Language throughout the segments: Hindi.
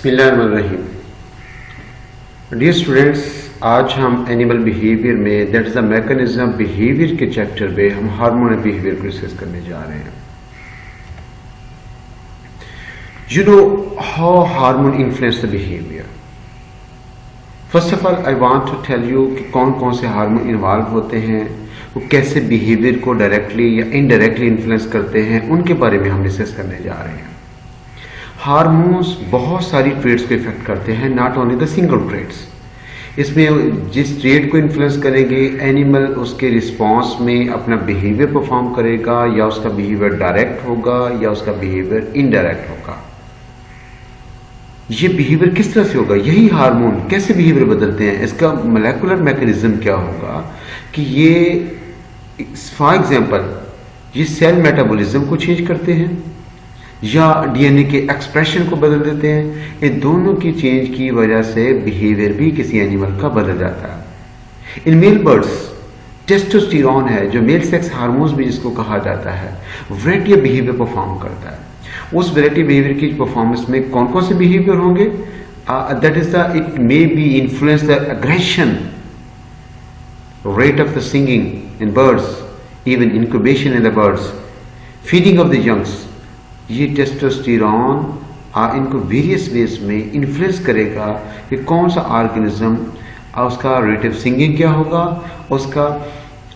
बिस्मिल्लाहिर्रहमानिर्रहीम। डियर स्टूडेंट्स, आज हम एनिमल बिहेवियर में that is the mechanism of behaviour के चैप्टर में हम हार्मोन बिहेवियर को डिस्कस करने जा रहे हैं। You know how hormone influence the behaviour. First of all I want to tell you कि कौन कौन से हार्मोन इन्वॉल्व होते हैं, वो कैसे बिहेवियर को डायरेक्टली या इनडायरेक्टली इन्फ्लुएंस करते हैं, उनके बारे में हम डिस्कस करने जा रहे हैं। हार्मोन्स बहुत सारी ट्रेड्स को इफेक्ट करते हैं, not only the single traits. इसमें जिस ट्रेड को इन्फ्लुएंस करेंगे एनिमल उसके रिस्पॉन्स में अपना बिहेवियर परफॉर्म करेगा, या उसका बिहेवियर डायरेक्ट होगा या उसका बिहेवियर इनडायरेक्ट होगा। ये बिहेवियर किस तरह से होगा, यही हार्मोन कैसे बिहेवियर बदलते हैं, इसका मोलेकुलर मैकेनिज्म क्या होगा कि ये फॉर एग्जांपल ये सेल मेटाबॉलिज्म को चेंज करते हैं या डीएनए के एक्सप्रेशन को बदल देते हैं। इन दोनों की चेंज की वजह से बिहेवियर भी किसी एनिमल का बदल जाता है। इन मेल बर्ड्स टेस्टोस्टेरोन है जो मेल सेक्स हार्मोन्स भी जिसको कहा जाता है, वैरायटी ऑफ बिहेवियर परफॉर्म करता है। उस वैरायटी बिहेवियर की परफॉर्मेंस में कौन कौन से बिहेवियर होंगे, that is the it may be influence the aggression rate of the singing in birds, even incubation in the birds, feeding of the youngs. ये टेस्टोस्टेरोन इनको वेरियस वेज में इन्फ्लुएंस करेगा कि कौन सा ऑर्गेनिज्म उसका रेट ऑफ सिंगिंग क्या होगा, उसका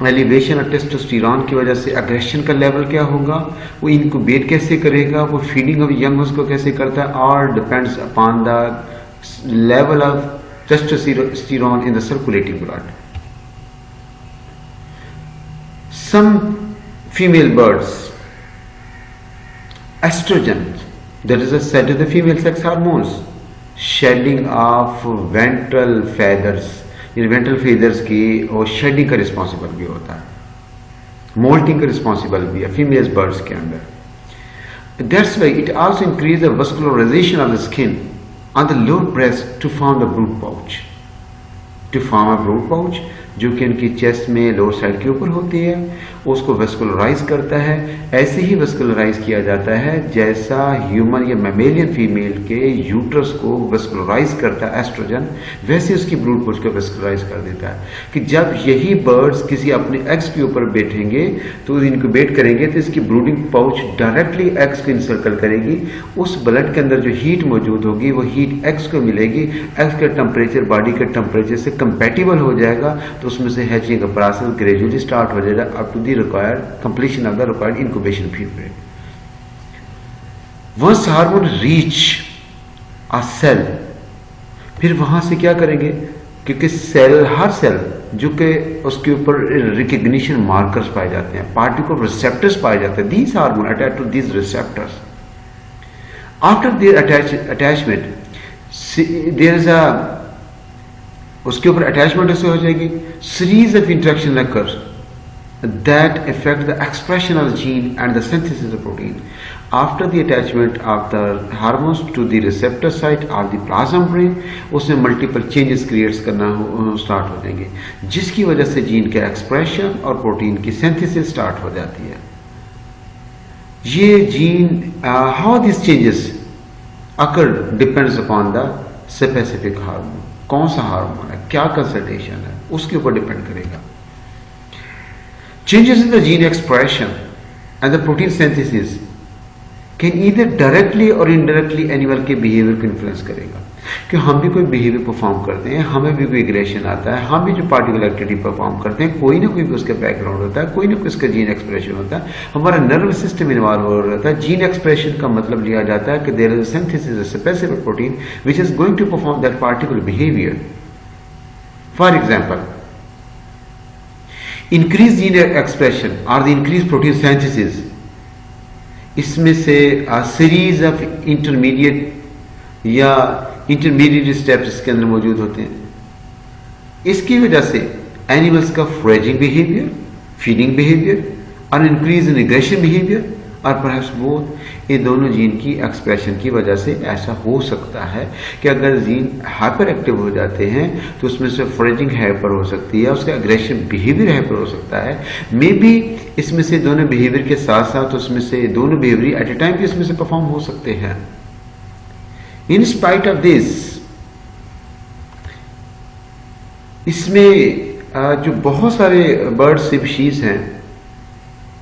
एलिवेशन ऑफ टेस्टोस्टेरोन की वजह से एग्रेशन का लेवल क्या होगा, वो इनक्यूबेट कैसे करेगा, वो फीडिंग ऑफ यंग उसको कैसे करता है, और depends upon the level of testosterone in the circulating blood. Some female birds estrogen, that is a set of the female sex hormones, shedding of ventral feathers, ये ventral feathers की और shedding का रिस्पॉन्सिबल भी होता है, मोल्टिंग का रिस्पॉन्सिबल भी है फीमेल बर्ड्स के अंदर। That's why it also increases the vascularization of the skin on the lower breast to form the brood pouch. To form a brood pouch जो कि उनकी चेस्ट में लोअर साइड के ऊपर होती है, उसको वेस्कुलराइज करता है। ऐसे ही वेस्कुलराइज किया जाता है जैसा ह्यूमन या मैमेलियन फीमेल के यूट्रस को वेस्कुलराइज करता है एस्ट्रोजन, वैसे उसकी ब्रूड पाउच को वेस्कुलराइज कर देता है कि जब यही बर्ड्स किसी अपने एग्स के ऊपर बैठेंगे तो इनक्यूबेट करेंगे तो इसकी ब्रूडिंग पाउच डायरेक्टली एग्स को इंसर्कल करेगी। उस ब्लड के अंदर जो हीट मौजूद होगी वो हीट एग्स को मिलेगी, एग्स का टेम्परेचर बॉडी के टेम्परेचर से कंपैटिबल हो जाएगा, तो उसमें से हैचिंग का प्रोसेस ग्रेजुअली स्टार्ट हो जाएगा up to the required completion of the required incubation period. Once hormone reach a cell, फिर वहां से क्या करेंगे, क्योंकि सेल हर सेल जो कि उसके ऊपर रिकग्निशन मार्कर्स पाए जाते हैं, पार्टिकुलर रिसेप्टर्स पाए जाते हैं, these hormone attach to these receptors. After their attachment there is a, उसके ऊपर अटैचमेंट ऐसे हो जाएगी, series of interaction occurs that affect the expression of the gene and the synthesis of protein after the attachment of the hormones to the receptor site of the plasma membrane. उसमें मल्टीपल चेंजेस क्रिएट्स करना स्टार्ट हो जाएंगे, जिसकी वजह से जीन के एक्सप्रेशन और प्रोटीन की सिंथेसिस स्टार्ट हो जाती है। ये gene how this changes occur depends upon the specific hormone, कौन सा हार्मोन है, क्या कंसल्टेशन है, उसके ऊपर डिपेंड करेगा। Changes in the gene expression and the protein synthesis can either directly और इनडायरेक्टली एनिमल के बिहेवियर को इन्फ्लुएंस करेगा। कि हम भी कोई बिहेवियर परफॉर्म करते हैं, हमें भी कोई एग्रेशन आता है, हम भी जो पार्टिकुलर एक्टिविटी परफॉर्म करते हैं, कोई ना कोई भी उसका बैकग्राउंड होता है, कोई ना कोई उसका जीन एक्सप्रेशन होता है, हमारा नर्वस सिस्टम इन्वॉल्व हो रहता है। जीन एक्सप्रेशन का मतलब लिया जाता है कि there is a synthesis of specific protein which is going to perform that particular behaviour. For example, increase gene expression और द इंक्रीज प्रोटीन सिंथेसिस, इसमें से सीरीज ऑफ इंटरमीडिएट या इंटरमीडिएट स्टेप्स इसके अंदर मौजूद होते हैं। इसकी वजह से एनिमल्स का फोरेजिंग बिहेवियर, फीडिंग बिहेवियर और इंक्रीज इन एग्रेशन बिहेवियर और परहैप्स बोथ, ये दोनों जीन की एक्सप्रेशन की वजह से ऐसा हो सकता है कि अगर जीन हाइपर एक्टिव हो जाते हैं तो उसमें से फोरेजिंग हाइपर हो सकती है, उसका एग्रेशन बिहेवियर हाइपर हो सकता है। मे बी इसमें से दोनों बिहेवियर के साथ साथ उसमें से दोनों बिहेवियर एट ए टाइम भी इसमें से परफॉर्म हो सकते हैं। इन स्पाइट ऑफ दिस, इसमें जो बहुत सारे बर्ड स्पीशीज हैं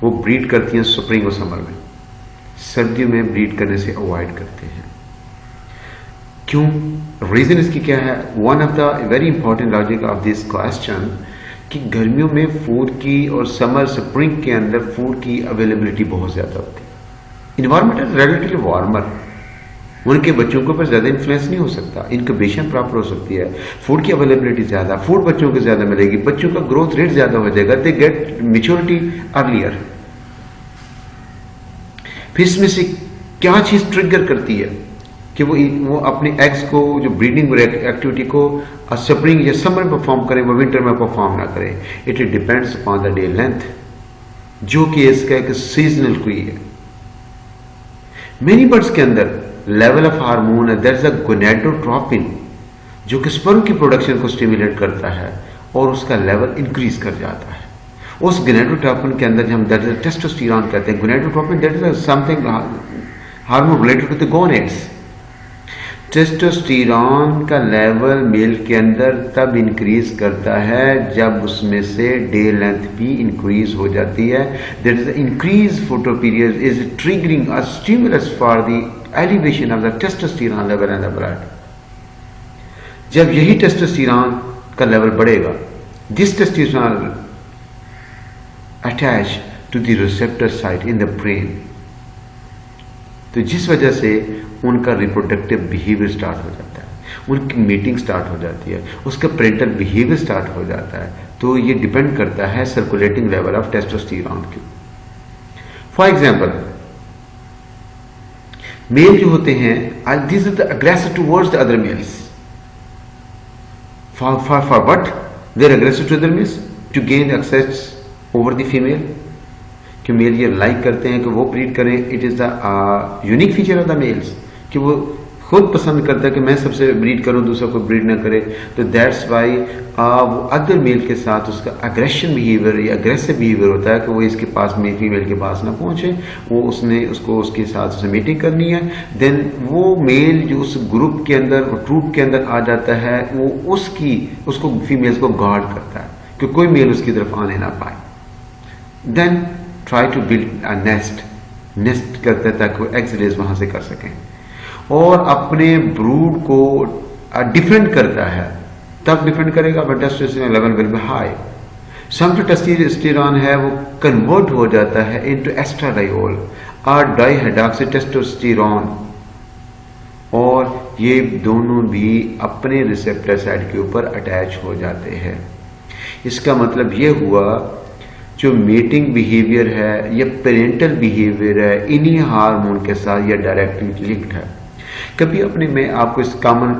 वो ब्रीड करती हैं स्प्रिंग और समर में, सर्दियों में ब्रीड करने से अवॉइड करते हैं। क्यों? रीजन इसकी क्या है? One of the very important logic of this question कि गर्मियों में फूड की और समर स्प्रिंग के अंदर फूड की अवेलेबिलिटी बहुत ज्यादा होती है। इन्वायरमेंट इज रिलेटिवली वार्मर, उनके बच्चों के ऊपर ज्यादा इन्फ्लुएंस नहीं हो सकता, इनक्यूबेशन प्रॉपर हो सकती है, फूड की अवेलेबिलिटी ज्यादा, फूड बच्चों को ज्यादा मिलेगी, बच्चों का ग्रोथ रेट ज्यादा हो जाएगा, दे गेट मेच्योरिटी अर्लियर। फिर इसमें से क्या चीज ट्रिगर करती है कि वो अपने एग्स को, जो ब्रीडिंग एक्टिविटी को स्प्रिंग या समर में परफॉर्म करें, वो विंटर में परफॉर्म ना करें? It depends upon the day length, जो कि इसका एक सीजनल क्वी है। मेनी बर्ड्स के अंदर लेवल ऑफ हार्मोन है, देयर इज अ गोनेडोट्रोपिन, जो कि स्पर्म की प्रोडक्शन को स्टिमुलेट करता है और उसका लेवल इंक्रीज कर जाता है। उस गोनेडोट्रोपिन के अंदर हम दैट इज टेस्टोस्टेरोन कहते हैं। Gonadotropin that is something hormone related to the gonads. Testosterone का लेवल मेल के अंदर तब इंक्रीज करता है जब उसमें से डे लेंथ भी इंक्रीज हो जाती है। That is increase photo period is triggering a stimulus for the elevation of the testosterone level in the blood. जब यही टेस्टोस्टेरोन का लेवल बढ़ेगा, this testosterone attach to the receptor site in the brain, तो जिस वजह से उनका रिप्रोडक्टिव बिहेवियर स्टार्ट हो जाता है, उनकी मीटिंग स्टार्ट हो जाती है, उसका पेरेंटल बिहेवियर स्टार्ट हो जाता है। तो ये डिपेंड करता है सर्कुलेटिंग लेवल ऑफ टेस्टोस्टेरोन के। फॉर एग्जाम्पल, मेल जो होते हैं, this is the aggressive towards the other males. For what they are aggressive to other males? To gain access over the female, कि मेल ये लाइक करते हैं कि वो ब्रीड करें। It is the unique feature of the males कि वो खुद पसंद करता है कि मैं सबसे ब्रीड करूं, दूसरा कोई ब्रीड ना करे। तो दैट्स वाई वो अदर मेल के साथ उसका अग्रेशन बिहेवियर या अग्रेसिव बिहेवियर होता है कि वो इसके पास में फीमेल के पास ना पहुंचे, वो उसने उसको उसके साथ उसे मीटिंग करनी है। देन वो मेल जो उस ग्रुप के अंदर, ट्रूप के अंदर आ जाता है, वो उसको फीमेल्स को गार्ड करता है कि कोई मेल उसकी तरफ आने ना पाए। Then try to build a nest करता है ताकि वो एग्स रेज वहां से कर सकें, और अपने ब्रूड को डिफेंड करता है। तब डिफेंड करेगा but testosterone level will be high. सम जो टेस्टोस्टेरोन है वो कन्वर्ट हो जाता है इनटू एस्ट्राडायोल और डाइहाइड्रॉक्सी टेस्टोस्टेरोन, और ये दोनों भी अपने रिसेप्टर साइट के ऊपर अटैच हो जाते हैं। इसका मतलब ये हुआ जो मीटिंग बिहेवियर है या पेरेंटल बिहेवियर है, इन्हीं हार्मोन के साथ यह डायरेक्टली लिंक्ड है। कभी अपने मैं आपको इस कॉमन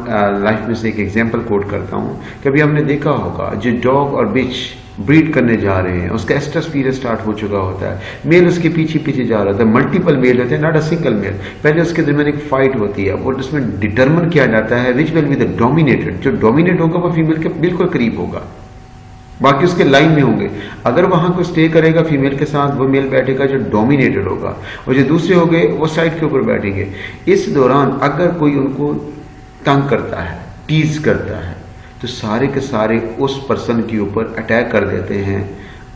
लाइफ में से एक एग्जांपल कोट करता हूं। कभी हमने देखा होगा जो डॉग और बिच ब्रीड करने जा रहे हैं, उसका एस्ट्रस पीरियड स्टार्ट हो चुका होता है, मेल उसके पीछे पीछे जा रहा था, मल्टीपल मेल होते हैं, नॉट अ सिंगल मेल। पहले उसके दरमियान एक फाइट होती है और उसमें डिटरमिन किया जाता है which will be the dominated. जो डोमिनेट होगा वो फीमेल के बिल्कुल करीब होगा, बाकी उसके लाइन में होंगे। अगर वहां कोई स्टे करेगा फीमेल के साथ, वो मेल बैठेगा जो डोमिनेटेड होगा, और जो दूसरे हो गए वो साइड के ऊपर बैठेंगे। इस दौरान अगर कोई उनको तंग करता है, टीज करता है, तो सारे के सारे उस पर्सन के ऊपर अटैक कर देते हैं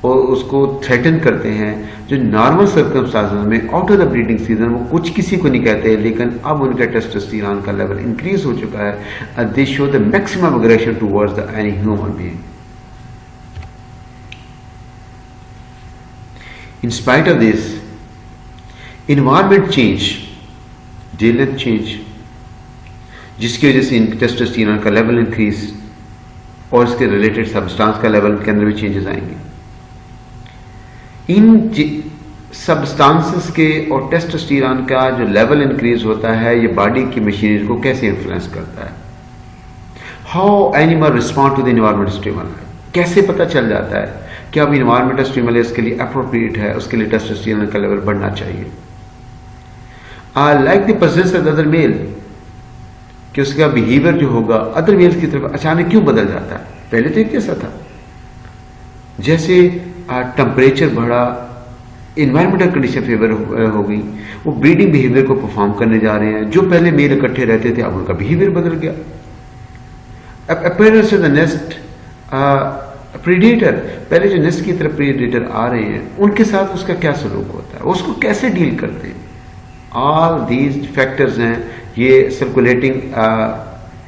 और उसको थ्रेटन करते हैं। जो नॉर्मल सर्कमस्टांसेस में out of the breeding season वो कुछ किसी को नहीं कहते, लेकिन अब उनका टेस्टोस्टेरोन का लेवल इंक्रीज हो चुका है। दे show the maximum aggression towards the any human being. In spite of this, environment change, day length change, जिसकी वजह से टेस्टोस्टेरोन का लेवल इंक्रीज और इसके रिलेटेड सब्सटेंस का लेवल के अंदर भी चेंजेस आएंगे। इन सब्सटेंसेस के और टेस्टोस्टेरोन का जो लेवल इंक्रीज होता है, ये बॉडी की मशीनरी को कैसे इन्फ्लुएंस करता है? How animal respond to the environment stimulus, कैसे पता चल जाता है कि अब इन्वायरमेंटल स्टिमुलस के लिए अप्रोप्रिएट है, उसके लिए टेस्टोस्टेरोन का लेवल बढ़ना चाहिए। Like the presence of other male, कि उसका बिहेवियर जो होगा अदर मेल्स की तरफ अचानक क्यों बदल जाता है? पहले तो एक जैसा था, जैसे टेम्परेचर बढ़ा, इन्वायरमेंटल कंडीशन फेवर हो गई, वो ब्रीडिंग बिहेवियर को परफॉर्म करने जा रहे हैं। जो पहले मेल इकट्ठे रहते थे अब उनका बिहेवियर बदल गया। Appearance of the nest predator, पहले जो नेस्ट की तरफ प्रीडेटर आ रहे हैं उनके साथ उसका क्या सलूक होता है, उसको कैसे डील करते हैं, ऑल दीज फैक्टर्स हैं, ये सर्कुलेटिंग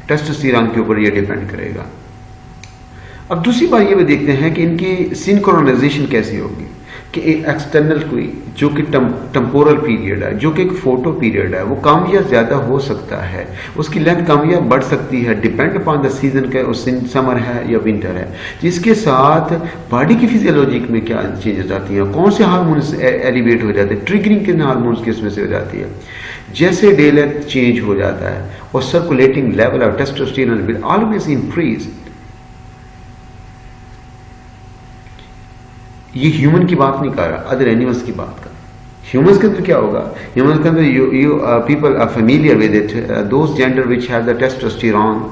टेस्टोस्टेरोन के ऊपर ये डिपेंड करेगा। अब दूसरी बात ये भी देखते हैं कि इनकी सिंक्रोनाइजेशन कैसी होगी, कि एक एक्सटर्नल कोई जो कि टेम्पोरल पीरियड है, जो कि एक फोटो पीरियड है, वो कम या ज्यादा हो सकता है, उसकी लेंथ कम या बढ़ सकती है, डिपेंड अपॉन द सीजन का, उस समर है या विंटर है, जिसके साथ बॉडी की फिजियोलॉजी में क्या चेंजेस आती हैं, कौन से हार्मोन्स एलिवेट हो जाते हैं, ट्रिगरिंग किन हार्मोन्स की इसमें से हो जाती है। जैसे डे लेंथ चेंज हो जाता है और circulating level of testosterone will always increase. ये ह्यूमन की बात नहीं कर रहा, अदर एनिमल्स की बात कर। ह्यूमंस के अंदर क्या होगा, ह्यूमंस के अंदर you people are familiar with it, those gender which have the testosterone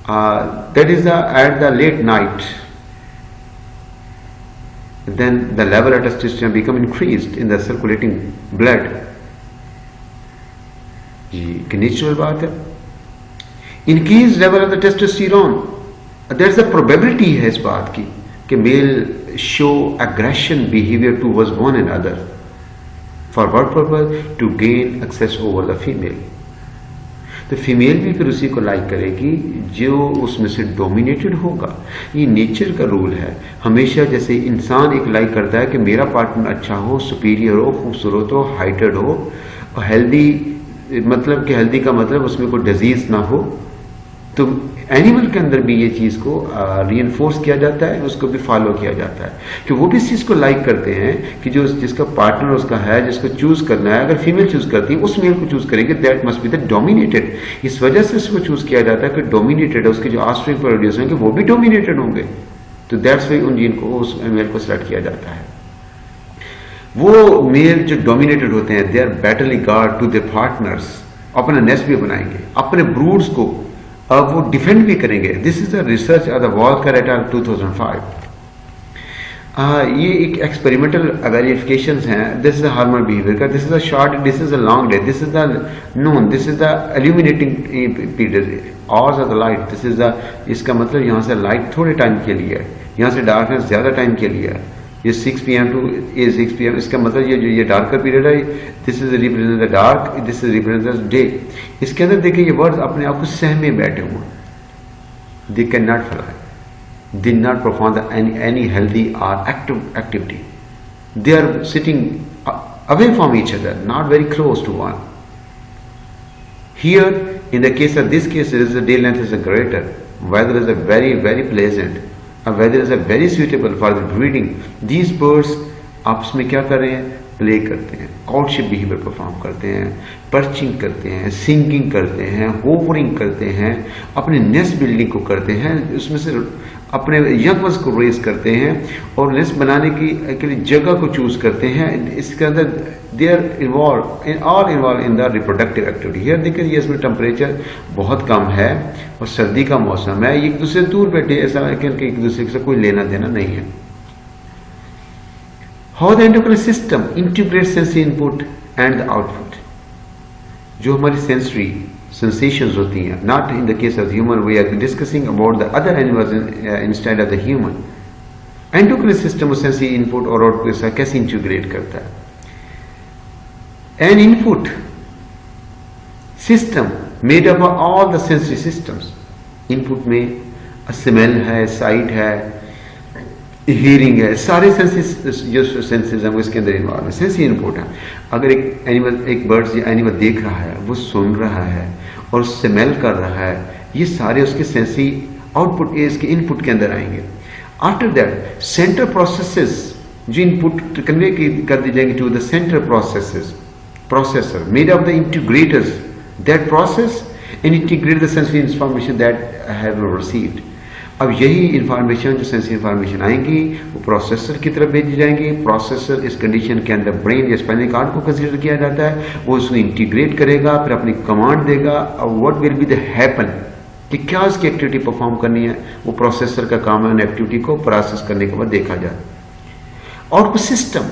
that is at the late night, then the level of testosterone become increased in the circulating blood। ये नेचुरल बात है। Increase level of the testosterone, that's the probability है इस बात की कि male show aggression behaviour towards one and other for what purpose, to gain access over the female. तो फीमेल भी फिर उसी को लाइक करेगी जो उसमें से डोमिनेटेड होगा। ये नेचर का रूल है हमेशा। जैसे इंसान एक लाइक करता है कि मेरा पार्टनर अच्छा हो, सुपीरियर हो, खूबसूरत हो, हाइटेड हो और हेल्दी, मतलब कि हेल्दी का मतलब उसमें कोई डिजीज ना हो। तो एनिमल के अंदर भी ये चीज को रीइंफोर्स किया जाता है, उसको भी फॉलो किया जाता है कि वो भी इस चीज को लाइक करते हैं कि जो जिसका पार्टनर उसका है, जिसको चूज करना है, अगर फीमेल चूज करती है उस मेल को चूज करेंगे, that must be the dominated. इस वजह से उसको चूज किया जाता है कि डोमिनेटेड है, उसके जो ऑफस्प्रिंग प्रोड्यूस होंगे वो भी डोमिनेटेड होंगे। तो दैट्स वाई उन जीन को, उस मेल को सिलेक्ट किया जाता है। वो मेल जो डोमिनेटेड होते हैं, they are badly guard to their partners, अपना नेस्ट भी बनाएंगे, अपने ब्रूड्स को अब वो डिफेंड भी करेंगे। This is the research of the Walker et 2005। ये एक एक्सपेरिमेंटल वेरिफिकेशन हैं। दिस इज हार्मोनल बिहेवियर का, this is a short, this is a long day, this is the noon, this is the illuminating period, hours of the light, this is the, इसका मतलब यहाँ से लाइट थोड़े टाइम के लिए है, यहाँ से डार्कनेस ज्यादा टाइम के लिए है। ये 6 PM टू 6 PM, इसका मतलब ये जो ये डार्कर पीरियड है, this is represent the dark, this is represent the day. इसके अंदर देखिए ये वर्ड अपने आप को सहमे बैठे हुए, they can not fly, they not perform any healthy और active activity, they are sitting away from each other, not very close to one. Here, in the case of this case, the day length is greater, weather is a very pleasant, weather is a very suitable for the breeding. These birds आपस में क्या कर रहे हैं, प्ले करते हैं, काउटशिप बिहेवियर परफॉर्म करते हैं, पर्चिंग करते हैं, सिंगिंग करते हैं, होवरिंग करते हैं, अपने नेस्ट बिल्डिंग को करते हैं, उसमें से अपने यंग वंस को रेस करते हैं और नेस्ट बनाने के लिए जगह को चूज करते हैं। इसके अंदर they are involve in the reproductive activity. Here देखिए ये इसमें टेम्परेचर बहुत कम है और सर्दी का मौसम है, एक दूसरे से दूर बैठे, ऐसा है कि एक दूसरे से कोई लेना देना नहीं है। How the endocrine system integrate sensory input and the output, जो हमारी सेंसरी sensations होती हैं, not in the case of human, we are discussing about the other animals instead of the human। Endocrine system और सेंसरी इनपुट और आउटपुट के साथ कैसे इंटीग्रेट करता है। N input system made up of all the sensory systems. Input में स्मेल है, साइट है, हियरिंग है, सारे सेंसेस जो सेंसेस हैं वो इसके अंदर इन्वॉल्व है। सेंसरी इनपुट है, अगर एक एनिमल, एक बर्ड या एनिमल देख रहा है, वो सुन रहा है और स्मेल कर रहा है, ये सारे उसके सेंसरी आउटपुट, इसके इनपुट के अंदर आएंगे। आफ्टर दैट सेंटर प्रोसेसेस जो इनपुट कन्वे कर दी जाएंगे to the centre processor made of the integrators that process and integrate the sensory information that have received. अब यही इंफॉर्मेशन जो सेंसरी इंफॉर्मेशन आएंगी वो प्रोसेसर की तरफ भेजी जाएंगी। प्रोसेसर इस कंडीशन के अंदर ब्रेन या स्पाइनल कॉर्ड को कंसीडर किया जाता है, वो उसको इंटीग्रेट करेगा, फिर अपनी कमांड देगा। और what will be the happen, कि क्या उसकी एक्टिविटी परफॉर्म करनी है, वो प्रोसेसर का काम है उन एक्टिविटी को प्रोसेस करने के बाद देखा जाए। Output system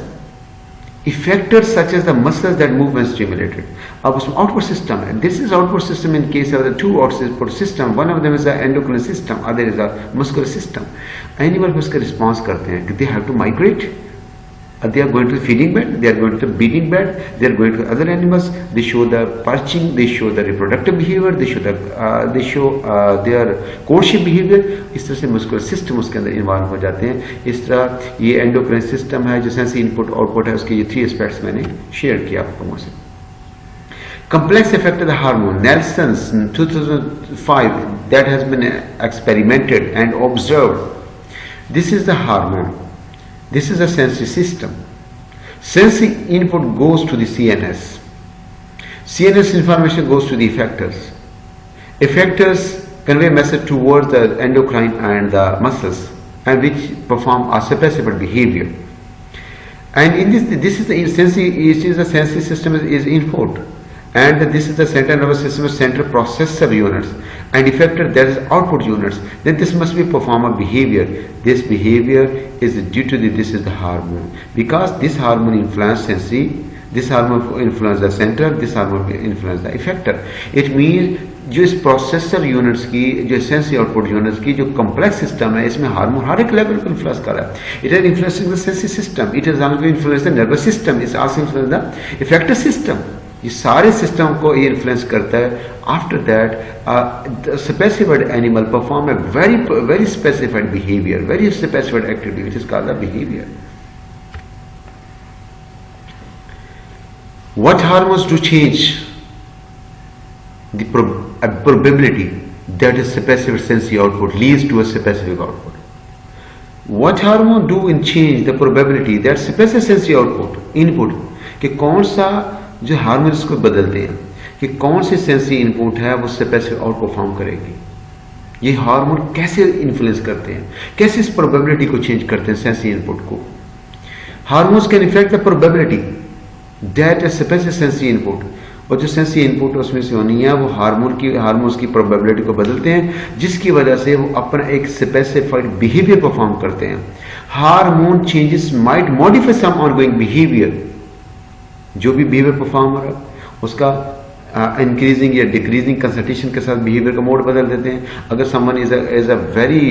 effectors such as the muscles that move when stimulated. अब उसमें output system है. This is output system in case of the two output system. One of them is the endocrine system, other is the muscular system. Animal उसका response करते हैं. They have to migrate. They are going to the feeding bed, they are going to the breeding bed, they are going to other animals. They show the perching, they show the reproductive behavior, they show their courtship behavior. इस तरह से muscular system उसके अंदर इन्वॉल्व हो जाते हैं. इस तरह ये endocrine system है जो sensory input output है, उसके ये 3 aspects मैंने share किया आप लोगों से. Complex effect of the hormone. Nelson's 2005 that has been experimented and observed. This is the hormone. This is a sensory system. Sensory input goes to the CNS. CNS information goes to the effectors. Effectors convey message towards the endocrine and the muscles, and which perform a suppressive behavior. And in this is the sensory system is input, and this is the central nervous system is central processor units, and effector that is output units. Then this must be perform a behavior. This behavior is due to this is the hormone, because this hormone influence sensory, this hormone influence the center, this hormone influence the effector. It means जो इस प्रोसेसर यूनिट्स की जो सेंसरी आउटपुट यूनिट्स की जो कॉम्प्लेक्स सिस्टम है इसमें हार्मोन हर एक लेवल को इन्फ्लुएंस कर रहा है. It is influencing the sensory system, it is also influence the nervous system, it's also influence the effective system. ये सारे सिस्टम को ये इन्फ्लुएंस करता है. After that specified animal perform a very specified behaviour, very specified activity which is called the behaviour. What hormones do change the probability that a specific sensory output leads to a specific output? What hormone do in change the probability that specific sensory output input कि कौन सा जो हार्मोन इसको बदलते हैं कि कौन सी सेंसरी इनपुट है वो स्पेसिफिक आउट परफॉर्म करेगी. ये हार्मोन कैसे इन्फ्लुएंस करते हैं, कैसे इस प्रोबेबिलिटी को चेंज करते हैं सेंसरी इनपुट को. Hormones can effect the probability that a specific sensory input, और जो सेंसरी इनपुट उसमें से होनी है वो हार्मोन्स की प्रोबेबिलिटी को बदलते हैं, जिसकी वजह से वो अपना एक स्पेसिफाइड बिहेवियर परफॉर्म करते हैं. हार्मोन चेंजेस माइट मॉडिफाई सम ऑनगोइंग बिहेवियर. जो भी बिहेवियर परफॉर्म हो रहा है उसका इंक्रीजिंग या डिक्रीजिंग कंसंट्रेशन के साथ बिहेवियर का मोड बदल देते हैं. अगर someone is a very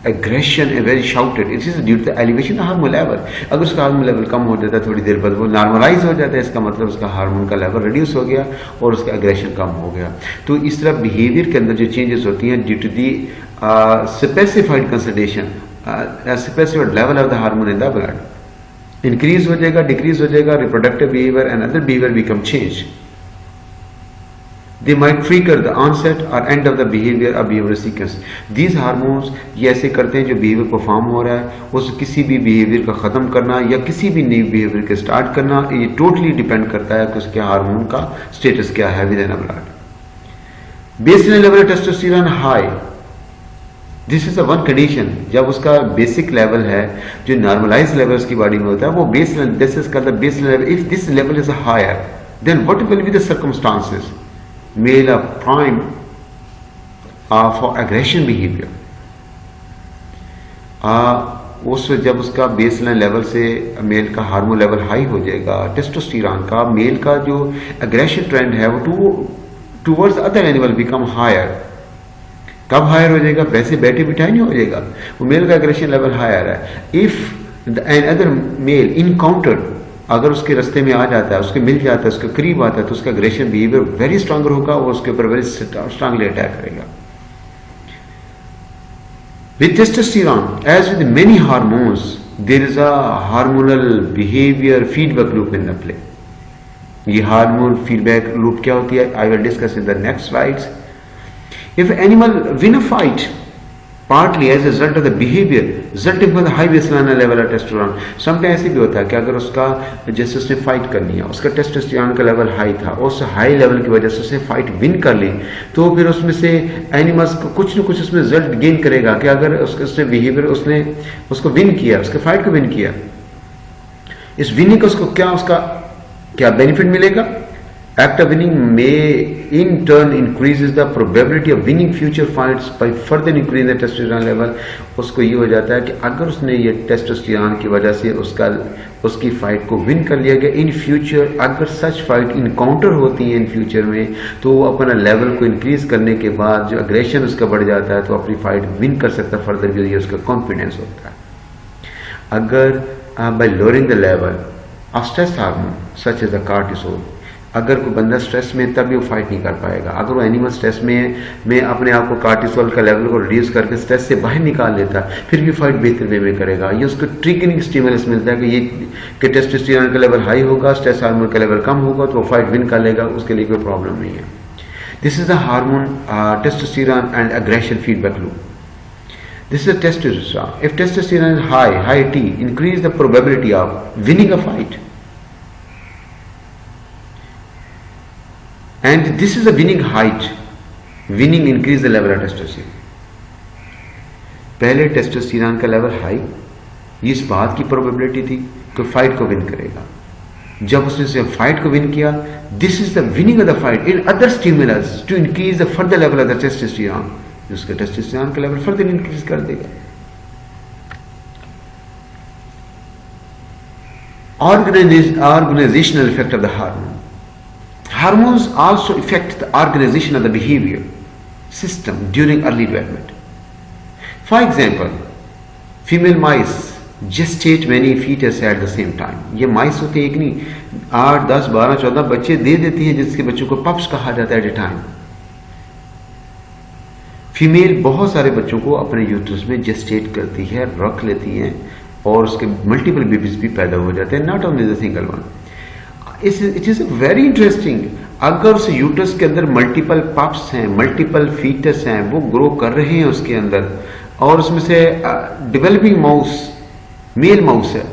aggression and very shouted, it is due to the elevation of hormone level. अगर उसका हार्मोन लेवल कम हो जाता है थोड़ी देर बाद वो नॉर्मलाइज हो जाता है, इसका मतलब उसका हार्मोन का लेवल रिड्यूस हो गया और उसका एग्रेशन कम हो गया. तो इस तरह बिहेवियर के अंदर जो चेंजेस होती हैं due to the specified concentration specified level of the hormone in the blood, increase हो जाएगा, डिक्रीज हो जाएगा, reproductive behaviour and other behaviour become change. They might trigger the onset or end of the behavior of behavioral sequence. These hormones ये ऐसे करते हैं जो behavior perform हो रहा है उस किसी भी behavior का ख़त्म करना या किसी भी नई behavior के start करना, ये totally depend करता है कि उसके हार्मोन का status क्या है within a blood. Baseline level of testosterone high. This is the one condition जब उसका basic level है जो normalized level उसकी body में होता है वो baseline, this is called the baseline level. If this level is higher, then what will be the circumstances? Male are prime for aggression behavior. उस जब उसका बेसलाइन लेवल से मेल का हार्मोन लेवल हाई हो जाएगा टेस्टोस्टेरोन का, मेल का जो एग्रेशन ट्रेंड है वो towards other animal become higher. कब हायर हो जाएगा? वैसे बैठे बिठाए नहीं हो जाएगा, वो मेल का एग्रेशन लेवल हायर है. If an other male encountered, अगर उसके रास्ते में आ जाता है, उसके मिल जाता है, उसके करीब आता है तो उसका एग्रेशन बिहेवियर वेरी स्ट्रांगर होगा और उसके ऊपर वेरी स्ट्रांगली अटैक करेगा. With testosterone, as with many hormones, there is a hormonal behavior feedback loop in the play. ये हार्मोन फीडबैक लूप क्या होती है? I will discuss in the next slides. If an animal win a fight, partly as a result of the behavior resulting from the high baseline level of testosterone. Sometimes ऐसे भी होता है कि अगर उसका जैसे उसने फाइट करनी है, उसका टेस्टोस्टेरोन का लेवल हाई था, उस हाई लेवल की वजह से उसने फाइट विन कर ली, तो फिर उसमें से एनिमल्स को कुछ न कुछ उसमें रिजल्ट गेन करेगा कि अगर उसके बिहेवियर उसने उसको विन किया, उसके फाइट को विन किया, इस विनिंग का उसको क्या बेनिफिट मिलेगा? Act of winning may in turn increases the probability of winning future fights by further increasing the testosterone level. उसको ये हो जाता है कि अगर उसने ये टेस्टोस्टेरोन की वजह से उसकी फाइट को विन कर लिया गया, इन फ्यूचर अगर सच फाइट इनकाउंटर होती है इन फ्यूचर में, तो वो अपना लेवल को इंक्रीज करने के बाद जो अग्रेशन उसका बढ़ जाता है तो अपनी फाइट विन कर सकता है फर्दर, जो ये उसका कॉन्फिडेंस होता है. अगर by lowering the level of stress hormone such as the cortisol, अगर कोई बंदा स्ट्रेस में तब भी वो फाइट नहीं कर पाएगा. अगर वो एनिमल स्ट्रेस में अपने आप को कार्टिसोल का लेवल को रिड्यूस करके स्ट्रेस से बाहर निकाल लेता, फिर भी फाइट बेहतर वे में करेगा. ये उसको ट्रिगरिंग स्टिमुलस मिलता है कि ये कि टेस्टोस्टेरोन का लेवल हाई होगा, स्ट्रेस हार्मोन का लेवल कम होगा, तो वो फाइट विन कर लेगा, उसके लिए कोई प्रॉब्लम नहीं है. This is the hormone testosterone and aggression feedback loop. This is a testosterone. If testosterone is high T, increase the probability of winning a fight. And this is a winning height. Winning increase the level of testosterone. पहले टेस्टोस्टेरोन का लेवल हाई, ये इस बात की प्रोबेबिलिटी थी कि फाइट को विन करेगा. जब उसने फाइट को विन किया, this is the winning of the fight in other stimulus to increase the further level of the testosterone. उसका टेस्टोस्टेरोन का लेवल फर्दर इंक्रीज कर देगा. Organizational effect of the hormone. Hormones also affect the organization of the behavior system during early development. For example, female mice gestate many fetus at the same time. ये माइस होते एक नहीं 8, 10, 12, 14 बच्चे दे देती हैं, जिसके बच्चों को पप्स कहा जाता है एट ए टाइम. फीमेल बहुत सारे बच्चों को अपने यूट्रस में जेस्टेट करती है, रख लेती हैं, और उसके मल्टीपल बेबीज भी पैदा हो जाते हैं, not only the single one. It is very interesting. अगर उस यूट्रस के अंदर मल्टीपल पप्स हैं, मल्टीपल फीटस हैं, वो ग्रो कर रहे हैं उसके अंदर, और उसमें से डेवलपिंग माउस मेल माउस है,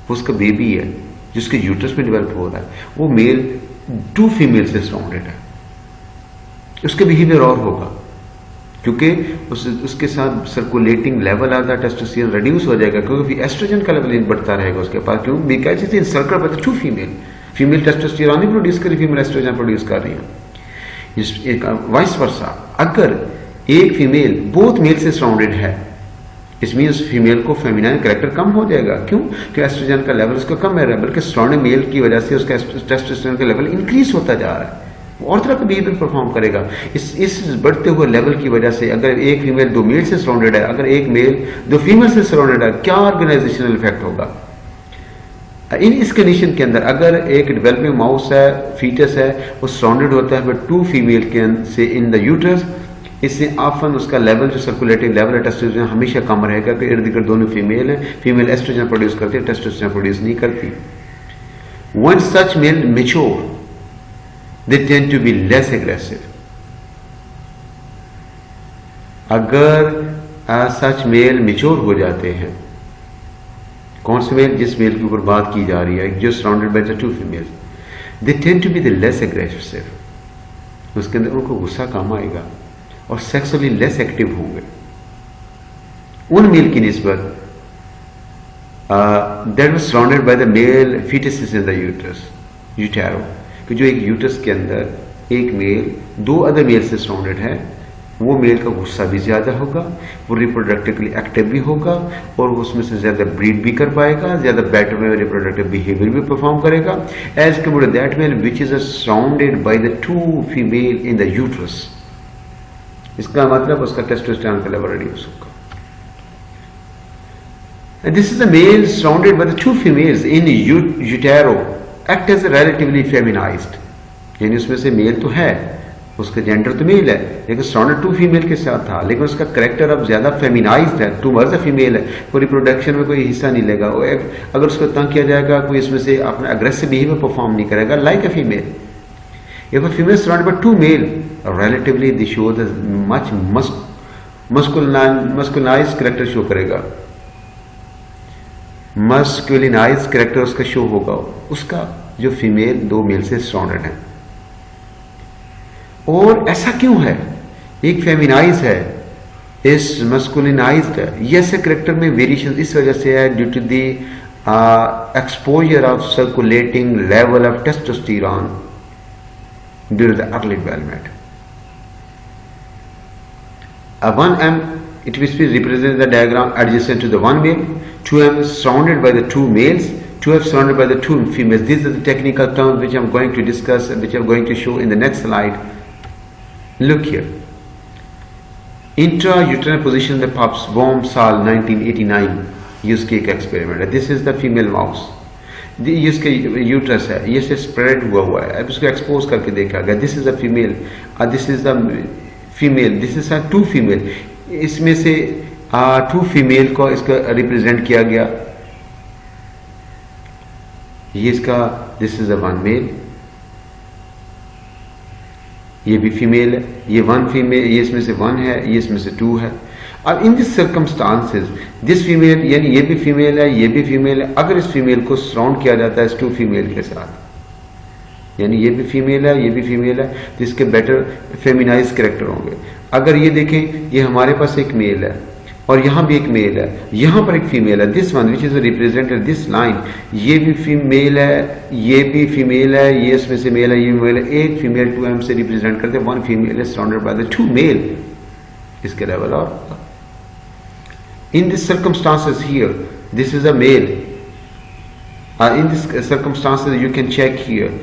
उसका बेबी है जिसके यूट्रस में डेवलप हो रहा है, वो मेल 2 फीमेल से सराउंडेड है. उसके बिहेवियर और होगा, क्योंकि उसके साथ सर्कुलेटिंग लेवल आता है टेस्टोस्टेरोन रिड्यूस हो जाएगा, क्योंकि एस्ट्रोजन का लेवल बढ़ता रहेगा उसके पास. क्यों? Because it's encircle bye the 2 female testosterone he produce करी, फीमेल एस्ट्रोजन प्रोड्यूस कर रही है. वाइस वर्सा, अगर एक फीमेल बोथ मेल से सराउंडेड है, इसमें उस फीमेल को फेमिनाइन कैरेक्टर कम हो जाएगा. क्यों? क्योंकि एस्ट्रोजन का लेवल उसका कम है, बल्कि सराउंडिंग मेल की वजह से उसका टेस्टोस्टेरोन का लेवल इंक्रीज होता जा रहा है, और तरह का बिहेवियर परफॉर्म करेगा. इस बढ़ते हुए लेवल की वजह से अगर एक फीमेल 2 मेल से सराउंडेड है, अगर एक मेल 2 फीमेल से सराउंडेड है, क्या ऑर्गेनाइजेशनल इफेक्ट होगा. इस कंडीशन के अंदर अगर एक डेवलपिंग माउस है, फीटस है, वो सराउंडेड होता है 2 फीमेल के से इन द यूट्रस, इससे ऑफन उसका लेवल जो सर्कुलेटिंग लेवल है टेस्टोस्टेरोन हमेशा कम रहेगा, कि इर्द गिर्द दोनों फीमेल है, फीमेल एस्ट्रोजन प्रोड्यूस करती है, टेस्टोस्टेरोन प्रोड्यूस नहीं करती. When such male mature, they tend to be less aggressive. अगर सच मेल मिच्योर हो जाते हैं, कौन से मेल? जिस मेल के ऊपर बात की जा रही है, जो surrounded by the 2 female, they tend to be the less aggressive. उसके अंदर उनको गुस्सा कम आएगा और सेक्सुअली लेस एक्टिव होंगे उन मेल की निस्बत that was surrounded by the male fetuses in the utero. कि जो एक यूट्रस के अंदर एक मेल 2 अदर मेल से सराउंडेड है, वो मेल का गुस्सा भी ज्यादा होगा, वो रिप्रोडक्टिवली एक्टिव भी होगा, और उसमें से ज्यादा ब्रीड भी कर पाएगा, ज्यादा बेटर में रिप्रोडक्टिव बिहेवियर भी परफॉर्म करेगा, as compared to that male which is surrounded by the 2 female in the uterus. इसका मतलब उसका टेस्टोस्टेरोन का लेवल रिड्यूस होगा. This is the male surrounded by the 2 females in utero act as relatively feminized. यानी उसमें से मेल तो है, उसका जेंडर तो मेल है, लेकिन सराउंडेड 2 फीमेल के साथ था, लेकिन उसका करेक्टर अब ज्यादा फेमिनाइज्ड है, 2 वर्ष फीमेल है, कोई रिप्रोडक्शन में कोई हिस्सा नहीं लेगा. अगर उसको तंग किया जाएगा, कोई इसमें से अपना अग्रेसिव बिहेवियर परफॉर्म नहीं करेगा like a female. If a female surrounded by 2 male, relatively they show the much masculinized character show करेगा. masculinized character उसका शो होगा, उसका जो फीमेल 2 मेल से सराउंडेड है. और ऐसा क्यों है? एक फेमिनाइज है, इस मस्कुलिनाइज्ड है. ये ऐसे करेक्टर में वेरिएशन इस वजह से है due to the exposure of circulating level of testosterone during the early development. A 1M, it will represent the diagram adjacent to the one male, 2M is surrounded by the two males, 2F surrounded by the two females. These are the technical terms which I'm going to discuss and which I'm going to show in the next slide. Look here. Intrauterine position में पॉप्स वॉर्म साल 1989 ये उसकी एक एक्सपेरिमेंट है. This is the female mouse. ये इसके यूट्रस है, ये से स्प्रेड हुआ है. अब इसको एक्सपोज करके देखा गया. This is the female, this is the female, this is two female. इसमें से टू फीमेल को इसका रिप्रेजेंट किया गया. ये इसका this is the one male, ये भी फीमेल है, ये वन फीमेल, ये इसमें से वन है, ये इसमें से टू है. अब इन दिस सर्कमस्टांसेस दिस फीमेल, यानी ये भी फीमेल है, ये भी फीमेल है. अगर इस फीमेल को सराउंड किया जाता है इस टू फीमेल के साथ, यानी ये भी फीमेल है, ये भी फीमेल है, तो इसके बेटर फेमिनाइज कैरेक्टर होंगे. अगर ये देखें, ये हमारे पास एक मेल है और यहां भी एक मेल है, यहां पर एक फीमेल है. This one which is represented this line, ये भी फीमेल है, ये भी फीमेल है, ये इसमें से मेल है, ये मेल है. एक फीमेल 2M से रिप्रेजेंट करते हैं. One female is surrounded by the two male. इसके लेवल और in this circumstances here this is a male. In this circumstances you can check here,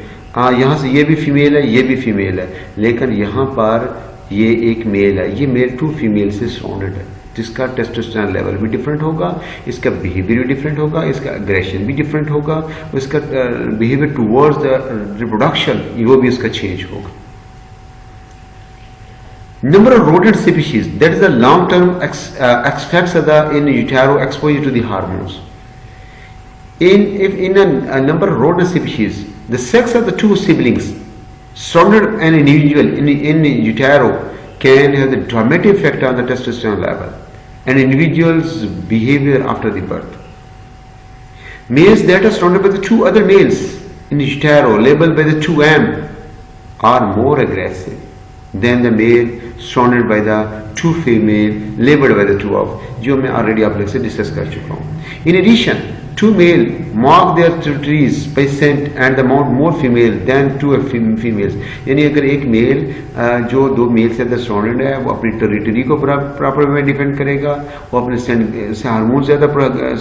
यहां से ये भी फीमेल है, ये भी फीमेल है, लेकिन यहां पर ये एक मेल है. ये मेल टू फीमेल से सराउंडेड है. जिसका टेस्टोस्टेरोन लेवल भी डिफरेंट होगा, इसका बिहेवियर भी डिफरेंट होगा, इसका एग्रेशन भी डिफरेंट होगा, इसका बिहेवियर टुवर्ड्स द रिप्रोडक्शन वो भी इसका चेंज होगा. Number of rodent species, that is the long-term effects of the in utero exposure to the hormones. In a number of rodent species, the sex of the two siblings surrounded an individual in utero can have the dramatic effect on the testosterone level and individual's behavior after the birth. Males that are surrounded by the two other males in utero, labeled by the 2M, are more aggressive than the male surrounded by the two female labeled by the 2F, जो मैं already आप लोग से डिस्कस कर चुका हूँ. In addition, two male mark their territories by scent and the more female than two females. यानी अगर एक मेल जो दो मेल से अगर सराउंडेड है वो अपनी टेरिटरी को प्रॉपर में डिफेंड करेगा, वो अपने से हार्मोन ज़्यादा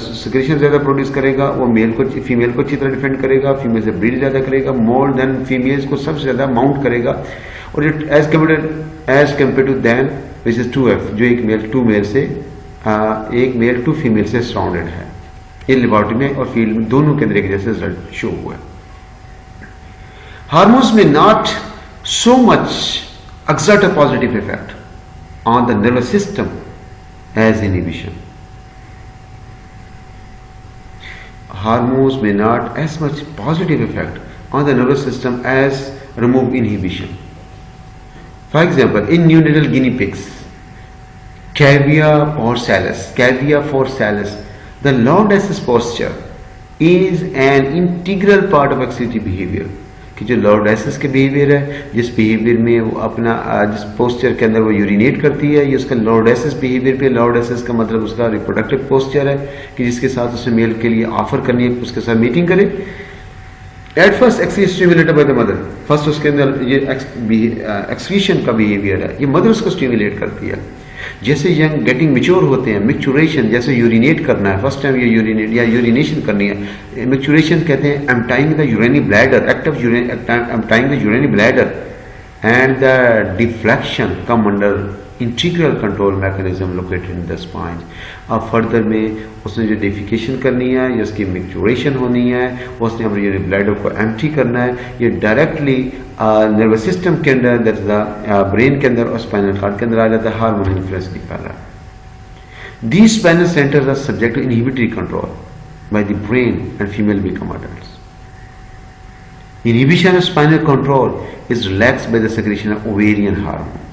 सिक्रेशन ज़्यादा प्रोड्यूस करेगा, वो मेल को फीमेल को अच्छी तरह डिफेंड करेगा, फीमेल से ब्रीड ज़्यादा करेगा, मोर देन फीमेल्स को सबसे ज़्यादा माउंट करेगा. और as compare to then which is 2F, जो एक मेल टू मेल से एक मेल टू फीमेल से सराउंडेड है. ये लेबोरेटरी में और फील्ड में दोनों के अंदर एक जैसे रिजल्ट शो हुआ है. हार्मोन्स में not so much exert a positive effect on the nervous system as inhibition. Hormones may not as much positive effect on the nervous system as remove inhibition. For example, in neonatal guinea pigs, cavia forsalis, the lordosis posture is an integral part of excretory behavior. कि जो लॉर्डोसिस के बिहेवियर है, जिस बिहेवियर में वो अपना जिस पोस्चर के अंदर वो यूरिनेट करती है, ये उसका लॉर्डोसिस बिहेवियर पे. लॉर्डोसिस का मतलब उसका रिप्रोडक्टिव पोस्चर है कि जिसके साथ उसे मेल के लिए ऑफर करनी है, उसके साथ मीटिंग करे. At first excretion stimulated by the mother. First उसके अंदर ये एक्सक्रीशन का बिहेवियर है, ये मदर उसको स्टिमुलेट करती है. जैसे यंग गेटिंग मैच्योर होते हैं, मैच्योरेशन, जैसे यूरिनेट करना है, फर्स्ट टाइम ये यूरिनेट या यूरिनेशन करनी है, मैच्योरेशन कहते हैं emptying the urinary bladder, act of emptying the urinary bladder and the deflection come under integral control mechanism located in the spine. अब फर्दर में उसने जो डिफिकेशन करनी है या उसकी मैच्योरेशन होनी है, उसने अपने यूरिनरी ब्लैडर को एम्प्टी करना है, ये डायरेक्टली नर्वस सिस्टम के अंदर, दैट इज द ब्रेन के अंदर और स्पाइनल कॉर्ड के अंदर आ जाता है. हार्मोन इन्फ्लुएंस नहीं कर रहा. These spinal centres are subject to inhibitory control by the brain and female become adults. Inhibition of spinal control is relaxed by the secretion of ovarian hormone.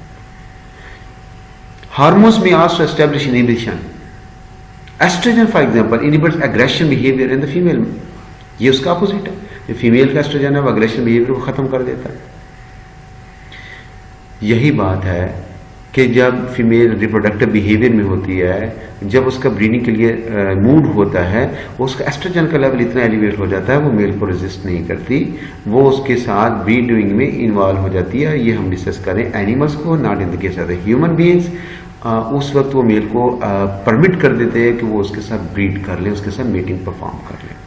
Hormones may also establish inhibition. Estrogen, for example, inhibits aggression behavior in the female. ये उसका अपोजिट है. जो फीमेल का एस्ट्रोजन है वो अग्रेशन बिहेवियर को खत्म कर देता है. यही बात है कि जब फीमेल रिप्रोडक्टिव बिहेवियर में होती है, जब उसका ब्रीडिंग के लिए मूड होता है, उसका एस्ट्रोजन का लेवल इतना एलिवेट हो जाता है वो मेल को रेजिस्ट नहीं करती, वो उसके साथ ब्रीडिंग में इन्वॉल्व हो जाती है। ये हम डिस्कस करें एनिमल्स को, not in the case of the human beings. उस वक्त वो मेल को परमिट कर देते हैं कि वो उसके साथ ब्रीड कर ले, उसके साथ मीटिंग परफॉर्म कर ले।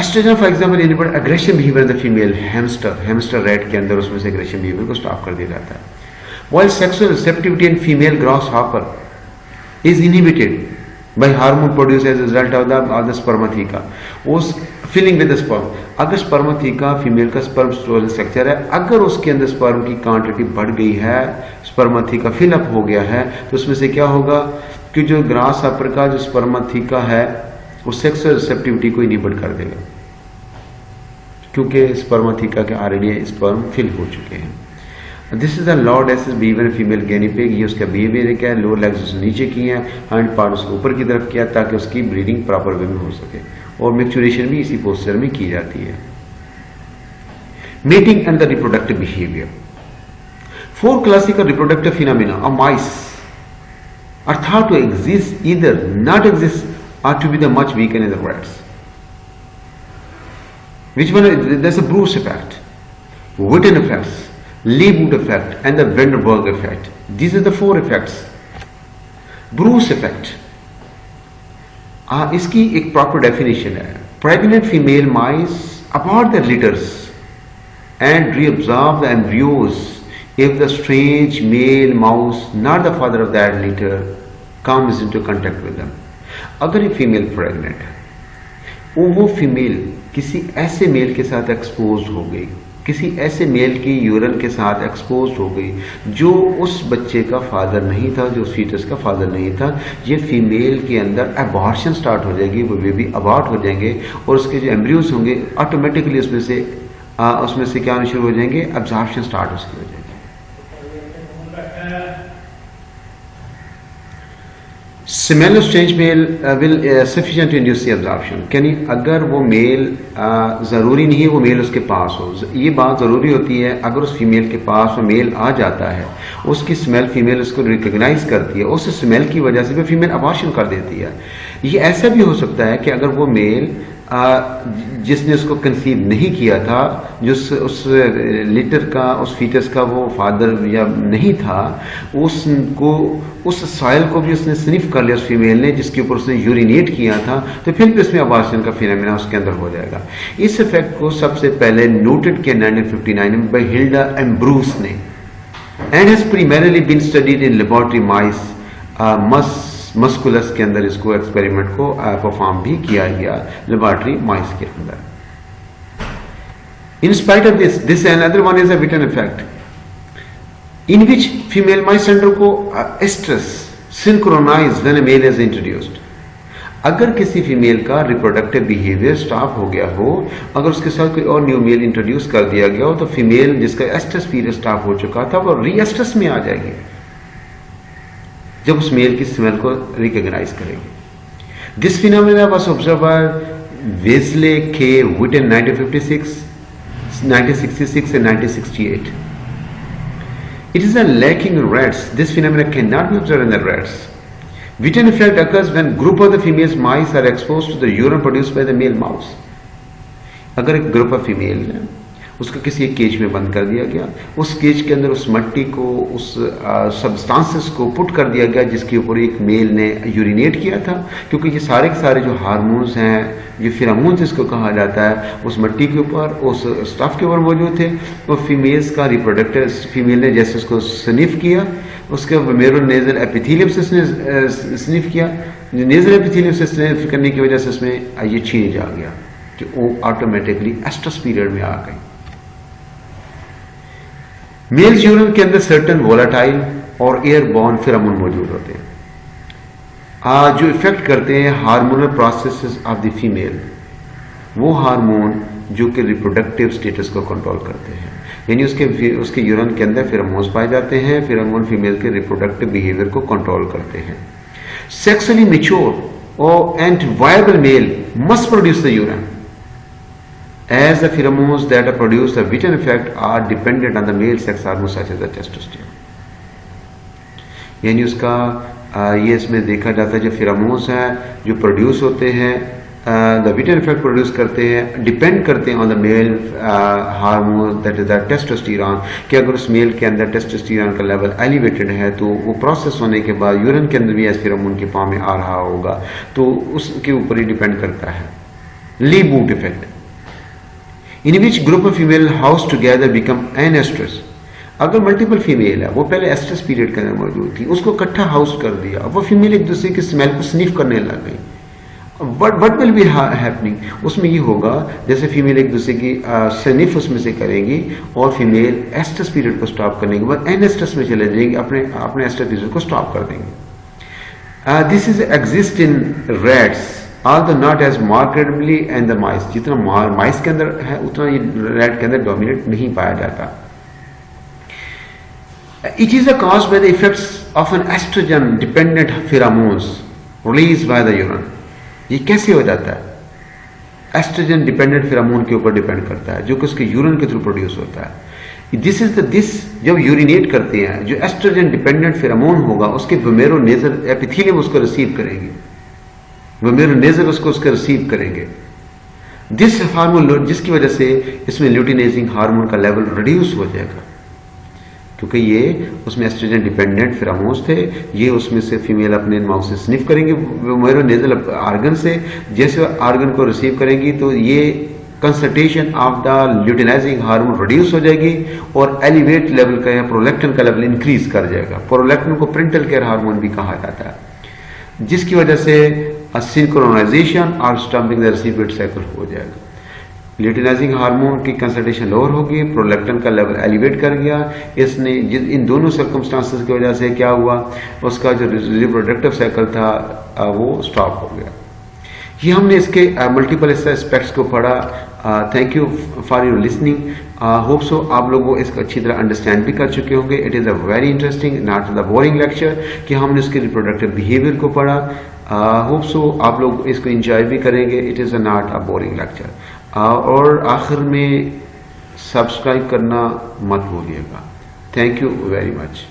Estrogen for example enable aggression behaviour the female hamster rat के अंदर उसमें से एग्रेशन बिहेवियर को स्टॉप कर दिया जाता है। While sexual receptivity in female grasshopper is inhibited by hormone produced as a result of the spermatheca, उस फिलिंग विद स्पर्म, अगर स्पर्माथीका फीमेल का स्पर्म स्टोरेज स्ट्रक्चर है, अगर उसके अंदर स्पर्म की क्वांटिटी बढ़ गई है, स्पर्माथीका फिलअप हो गया है, तो उसमें से क्या होगा कि जो ग्रास हॉपर का जो स्पर्माथीका है वो सेक्सुअल रिसेप्टिविटी को इनिबिट कर देगा, क्योंकि स्पर्माथीका के ऑलरेडी स्पर्म फिल हो चुके हैं। This is the lordosis behaviour female guinea pig. ये उसका बिहेवियर क्या है, लोअर लेग्स उसने नीचे किए हैं, हैंड पार्ट उसको ऊपर की तरफ किया ताकि उसकी ब्रीडिंग प्रॉपर वे में हो सके, और मैच्योरेशन भी इसी पोस्चर में की जाती है। Mating and the reproductive behaviour. 4 classical reproductive phenomena of mice are thought to exist, either not exist or to be the much weaker in the rats. Which one? There's a Bruce effect, Witten effects, Liebwood effect, and the Vanderburg effect. These are the 4 effects. Bruce effect. इसकी एक proper definition है. Pregnant female mice abort their litters and reabsorb the embryos if the strange male mouse, not the father of that litter, comes into contact with them. अगर ये फीमेल प्रेग्नेंट है, वो फीमेल किसी ऐसे मेल के साथ एक्सपोज हो गई, किसी ऐसे मेल की यूरिन के साथ एक्सपोज हो गई जो उस बच्चे का फादर नहीं था, जो फीटस का फादर नहीं था, ये फीमेल के अंदर अबॉर्शन स्टार्ट हो जाएगी, वो बेबी अबॉर्ट हो जाएंगे और उसके जो एम्ब्रियोज होंगे ऑटोमेटिकली उसमें से क्या आना शुरू हो जाएंगे, एब्जॉर्प्शन स्टार्ट उसकी हो जाएगी। Smell of strange male will sufficient to induce the absorption. यानी अगर वो मेल ज़रूरी नहीं है वो मेल उसके पास हो, ये बात ज़रूरी होती है। अगर उस फीमेल के पास वो मेल आ जाता है, उसकी स्मेल फीमेल उसको रिकग्नाइज करती है, उस स्मेल की वजह से वो फीमेल अबॉर्शन कर देती है। ये ऐसा भी हो सकता है कि अगर वो मेल जिसने उसको कंसीव नहीं किया था, जो उस लिटर का, उस फीटस का वो फादर या नहीं था, उसको उस सॉइल को भी उसने स्निफ कर लिया उस फीमेल ने जिसके ऊपर उसने यूरिनेट किया था, तो फिर भी उसमें अबॉर्शन का फिनोमेना उसके अंदर हो जाएगा। इस इफेक्ट को सबसे पहले नोटेड किया 1959 में बाय हिल्डा एंड ब्रूस ने, and has primarily been studied in laboratory mice musculus के अंदर इसको एक्सपेरिमेंट को परफॉर्म भी किया गया लेबोरेटरी माइस के अंदर। In spite of this another one is a Whitten effect in which female mice undergo estrus synchronize when a male is introduced. अगर किसी फीमेल का रिप्रोडक्टिव बिहेवियर स्टॉप हो गया हो, अगर उसके साथ कोई और न्यू मेल इंट्रोड्यूस कर दिया गया हो, तो फीमेल जिसका एस्ट्रस पीरियड स्टॉप हो चुका था वो रीएस्ट्रस में आ जाएगी जब उस मेल की स्मेल को रिकॉग्नाइज करेगी। This phenomena was observe by Wesley के विटन 1956, 1966 and 1968. It is a lacking in rats. This phenomena cannot be observed in the rats. Witten effect occurs when group of the female mice are exposed to the urine produced by the male mouse. अगर एक ग्रुप ऑफ फीमेल है, उसको किसी एक केज में बंद कर दिया गया, उस केज के अंदर उस मट्टी को, उस सब्सटेंसेस को पुट कर दिया गया जिसके ऊपर एक मेल ने यूरिनेट किया था, क्योंकि ये सारे के सारे जो हार्मोन्स हैं, ये फिरामोन्स जिसको कहा जाता है, उस मट्टी के ऊपर, उस स्टफ के ऊपर मौजूद थे। तो फीमेल्स का रिप्रोडक्टिव फीमेल ने जैसे उसको स्निफ किया, उसके मेरो नेजल एपिथेलियम से स्निफ किया, नेजल एपिथेलियम से स्निफ करने की वजह से उसमें ये चेंज आ गया कि वो ऑटोमेटिकली एस्ट्रस पीरियड में आ गई। मेल यूरिन के अंदर सर्टेन वोलाटाइल और एयरबॉर्न फिरामोन मौजूद होते हैं जो इफेक्ट करते हैं hormonal processes of the female, वो हार्मोन जो कि रिप्रोडक्टिव स्टेटस को कंट्रोल करते हैं। यानी उसके यूरिन के अंदर फिरामोन्स पाए जाते हैं, फिरामोन फीमेल के रिप्रोडक्टिव बिहेवियर को कंट्रोल करते हैं। सेक्सुअली मैच्योर और and viable male must produce the urine as the pheromones that are produced the Witten effect are dependent on the male sex hormones such as the testosterone. यानी उसका ये इसमें देखा जाता है जो फेरोमोन्स हैं जो प्रोड्यूस होते हैं द विटन इफेक्ट प्रोड्यूस करते हैं, डिपेंड करते हैं on the male hormone that is the testosterone, कि अगर उस मेल के अंदर टेस्टोस्टेरोन का लेवल एलिवेटेड है तो वो प्रोसेस होने के बाद यूरिन के अंदर भी एज फेरोमोन के फॉर्म में आ रहा होगा, तो उसके ऊपर ही डिपेंड करता है। Lee Boot effect, in which group of female house together become an estrous, अगर मल्टीपल फीमेल है वो पहले एस्ट्रेस पीरियड के अंदर मौजूद थी, उसको इकट्ठा हाउस कर दिया, वो फीमेल एक दूसरे की स्मेल को स्निफ करने लग गई, वट विल बी हैपनिंग, उसमें ये होगा जैसे फीमेल एक दूसरे की स्निफ उसमें से करेंगी और फीमेल एस्ट्रेस पीरियड को स्टॉप करने के बाद एन एस्ट्रेस में चले जाएंगे, अपने एस्ट्रेस पीरियड को स्टॉप कर देंगे। This is exist in rats although not as markedly in the mice, जितना माइस के अंदर है उतना ये रैट के अंदर डोमिनेट नहीं पाया जाता। It is caused by the effects of an estrogen dependent pheromones released by the urine। ये कैसे हो जाता है? एस्ट्रोजन डिपेंडेंट फेरोमोन के ऊपर डिपेंड करता है जो कि उसके यूरिन के थ्रू प्रोड्यूस होता है। दिस जब यूरिनेट करते हैं जो एस्ट्रोजन डिपेंडेंट फेरोमोन होगा उसके वोमेरो नेजल एपिथेलियम उसको रिसीव करेंगे, वोमेरो नेजल उसको रिसीव करेंगे। दिस हार्मोन जिसकी वजह से इसमें ल्यूटिनाइजिंग हार्मोन का लेवल रिड्यूस हो जाएगा, क्योंकि ये उसमें एस्ट्रोजन डिपेंडेंट फेरोमोन्स थे, ये उसमें से फीमेल अपने माउथ से स्निफ करेंगे वोमेरो नेजल आर्गन से, जैसे आर्गन को रिसीव करेंगी तो ये concentration of the luteinizing hormone reduce हो जाएगी और एलिवेट लेवल का या प्रोलैक्टिन का लेवल इंक्रीज कर जाएगा। प्रोलैक्टिन को पेरेंटल केयर हार्मोन भी कहा जाता है, जिसकी वजह से सिंक्रोनाइजेशन और स्टम्पिंग द रेसिपिएंट साइकिल हो जाएगा। ल्यूटिनाइजिंग हार्मोन की कंसंट्रेशन लोअर होगी, प्रोलैक्टिन का लेवल एलिवेट कर गया, इसने इन दोनों सर्कमस्टांसेस की वजह से क्या हुआ, उसका जो रिप्रोडक्टिव साइकिल था वो स्टॉप हो गया। ये हमने इसके मल्टीपल एस्पेक्ट्स को पढ़ा। Thank you for your listening. Hope so आप लोग वो इसको अच्छी तरह अंडरस्टैंड भी कर चुके होंगे। It is a very interesting not the boring lecture कि हमने उसके रिप्रोडक्टिव बिहेवियर को पढ़ा। होप सो आप लोग इसको इंजॉय भी करेंगे। It is not a boring lecture. और आखिर में सब्सक्राइब करना मत भूलिएगा। Thank you very much.